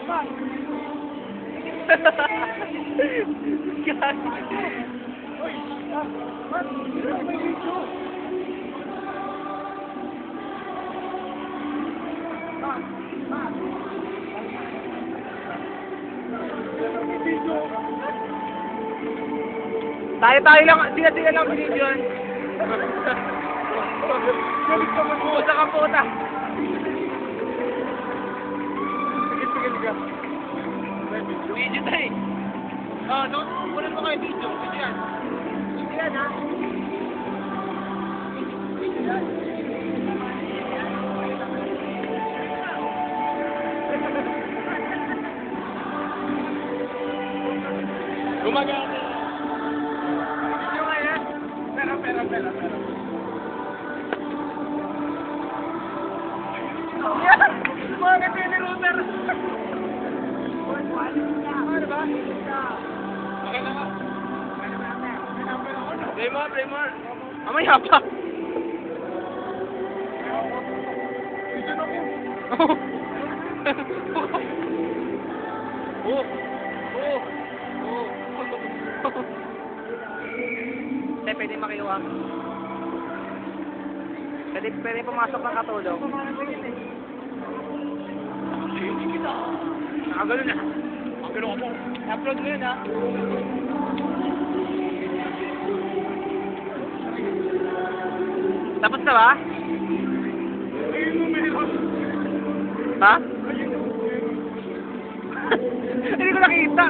Tayo lang, sila lang pinidyoan. Puta ka puta. Sige ka. Video tayo. Kunin mo kayo video. Video yan. Video yan ha. Gumagana. Video nga yan. Pera. Mga kasi ni Ruter. Ano ba? Okay na ba? Play more. Amaya pa. Pwede makiwa. Pwede pumasok ng katulong. Nakagano na. Nakagano ako. I-upload mo yun ha. Tapos na ba? Ha? Hindi ko nakita.